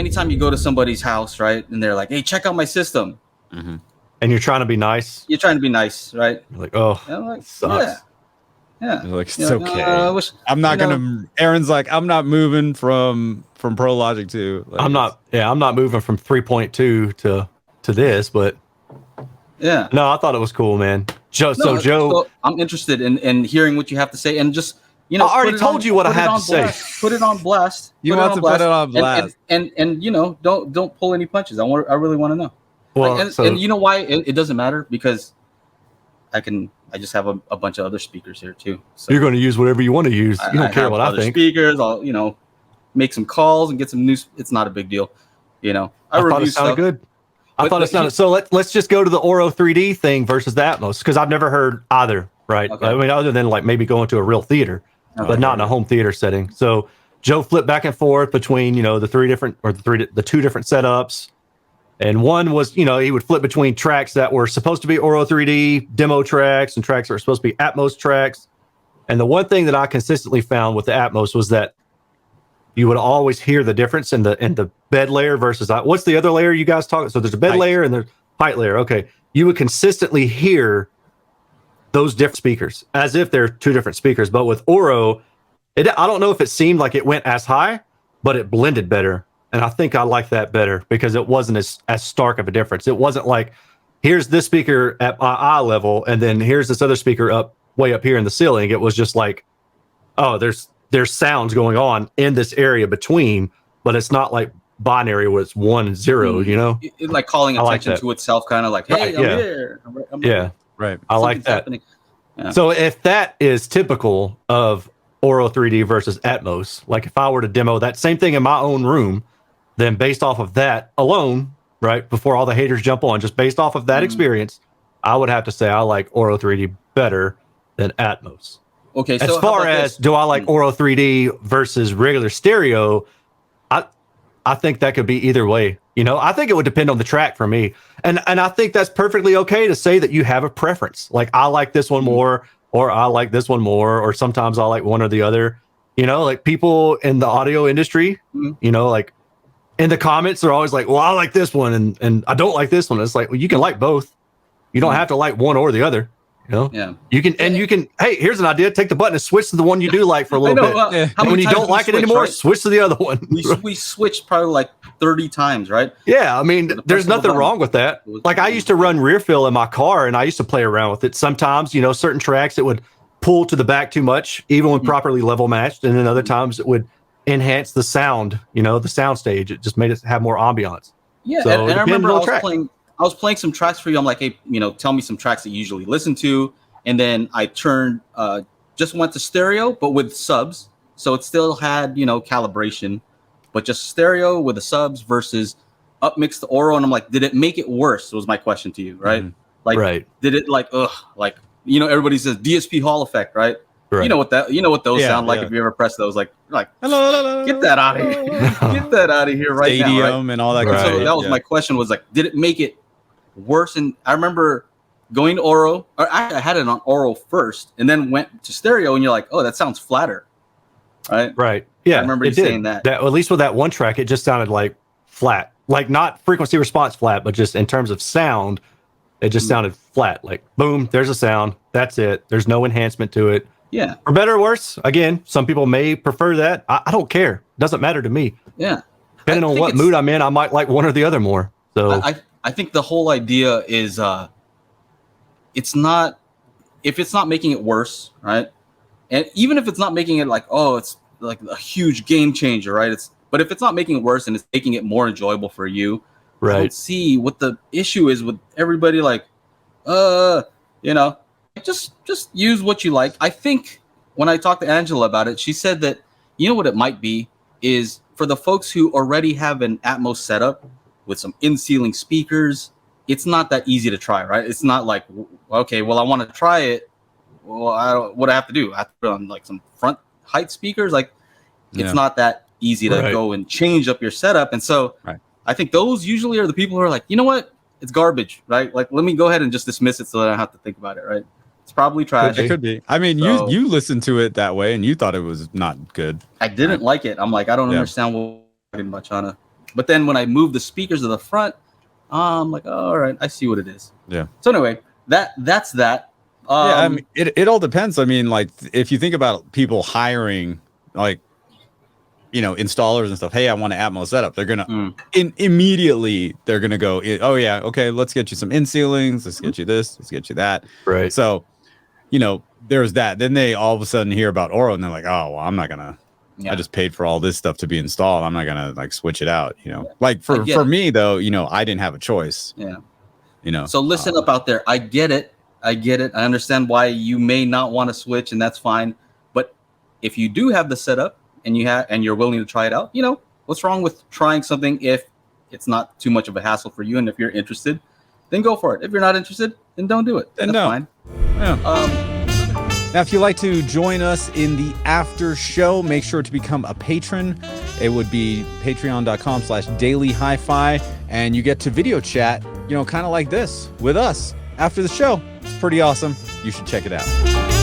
anytime you go to somebody's house, right, and they're like, "Hey, check out my system," and you're trying to be nice. You're trying to be nice, right? You're like, oh, like, sucks. Yeah. You're like, it's okay. I'm not gonna. Aaron's like, I'm not moving from ProLogic to. Like, I'm not moving from 3.2 to this, but yeah. No, I thought it was cool, man. Joe, so I'm interested in hearing what you have to say, and just I already told you what I had to say. Put it on blast. You want to put it on blast, and don't pull any punches. I really want to know. Well, and you know why it doesn't matter, because I just have a bunch of other speakers here too. So you're going to use whatever you want to use. You don't care what I think. Speakers, I'll make some calls and get some news. It's not a big deal. I thought it sounded good. I thought it sounded so. Let's just go to the Auro-3D thing versus the Atmos, because I've never heard either. Right? Okay. I mean, other than like maybe going to a real theater, but not in a home theater setting. So Joe flipped back and forth between the two different setups. And one was, he would flip between tracks that were supposed to be Auro-3D demo tracks and tracks that were supposed to be Atmos tracks. And the one thing that I consistently found with the Atmos was that you would always hear the difference in the bed layer versus what's the other layer you guys talk? So there's a bed layer and there's height layer. Okay, you would consistently hear those different speakers as if they're two different speakers. But with Auro, I don't know if it seemed like it went as high, but it blended better. And I think I like that better because it wasn't as stark of a difference. It wasn't like, here's this speaker at my eye level, and then here's this other speaker way up here in the ceiling. It was just like, oh, there's sounds going on in this area between, but it's not like binary where it's 1 and 0, It, like calling attention to itself, kind of like, hey, I'm here. I'm here. Right. I like that. Yeah. So if that is typical of Auro-3D versus Atmos, like if I were to demo that same thing in my own room, then based off of that alone, right, before all the haters jump on, just based off of that experience, I would have to say I like Auro-3D better than Atmos. Okay, so as far as do I like Auro-3D versus regular stereo, I think that could be either way. I think it would depend on the track for me. And I think that's perfectly okay to say that you have a preference. Like, I like this one more, or I like this one more, or sometimes I like one or the other. Like people in the audio industry, like in the comments, they're always like, well, I like this one and I don't like this one. It's like, well, you can like both. You don't have to like one or the other. Yeah. You can, hey, here's an idea. Take the button and switch to the one you do like for a little bit. And when you don't like it anymore, switch to the other one. We switched probably like 30 times, right? Yeah. I mean, there's nothing wrong with that. Like, I used to run rear fill in my car and I used to play around with it. Sometimes, certain tracks it would pull to the back too much, even when properly level matched. And then other times it would enhance the sound, the sound stage. It just made it have more ambiance. Yeah. So and I remember I was playing some tracks for you. I'm like, hey, tell me some tracks that you usually listen to. And then I turned, just went to stereo, but with subs. So it still had, calibration, but just stereo with the subs versus upmix the Auro. And I'm like, did it make it worse? Was my question to you, right? Did it everybody says DSP Hall effect, right? You know what those sound like if you ever press those, like hello, get that out of here, get that out of here right now, right? And all that. Right. So that was my question, was like, did it make it worse? And I remember going to Auro, or I had it on Auro first, and then went to stereo, and you're like, oh, that sounds flatter, right? Right. Yeah, I remember you saying that. At least with that one track, it just sounded like flat, like not frequency response flat, but just in terms of sound, it just sounded flat. Like, boom, there's a sound. That's it. There's no enhancement to it. Yeah. For better or worse, again, some people may prefer that. I don't care. It doesn't matter to me. Yeah. Depending on what mood I'm in, I might like one or the other more. So I think the whole idea is it's not, if it's not making it worse, right? And even if it's not making it like, oh, it's like a huge game changer, right? But if it's not making it worse and it's making it more enjoyable for you, right? I don't see what the issue is with everybody like, just use what you like. I think when I talked to Angela about it, she said that, what it might be is for the folks who already have an Atmos setup with some in-ceiling speakers, it's not that easy to try, right? It's not like, okay, well, I want to try it. Well, what do I have to do? I have to put on like some front height speakers. Like, it's not that easy to go and change up your setup. And so I think those usually are the people who are like, you know what? It's garbage, right? Like, let me go ahead and just dismiss it so that I don't have to think about it, right? It's probably trash. It could be. I mean, you listened to it that way and you thought it was not good. I didn't like it. I'm like, I don't understand what you're talking about, Chana. But then when I move the speakers to the front, I'm like, oh, all right, I see what it is. Yeah. So anyway, that's that. Yeah, I mean, it all depends. I mean, like if you think about people hiring, like, you know, installers and stuff. Hey, I want an Atmos setup. They're gonna immediately they're gonna go. Oh yeah, okay. Let's get you some in ceilings. Let's get you this. Let's get you that. Right. So, you know, there's that. Then they all of a sudden hear about Auro and they're like, oh, well, I'm not gonna. Yeah. I just paid for all this stuff to be installed. I'm not gonna like switch it out. You know, like for me though, you know, I didn't have a choice. Yeah. You know. So listen up out there. I get it. I understand why you may not want to switch, and that's fine. But if you do have the setup and you're willing to try it out, you know, what's wrong with trying something if it's not too much of a hassle for you? And if you're interested, then go for it. If you're not interested, then don't do it. Then that's fine. Yeah. Now, if you'd like to join us in the after show, make sure to become a patron. It would be patreon.com/daily HiFi, and you get to video chat, you know, kind of like this with us after the show. It's pretty awesome. You should check it out.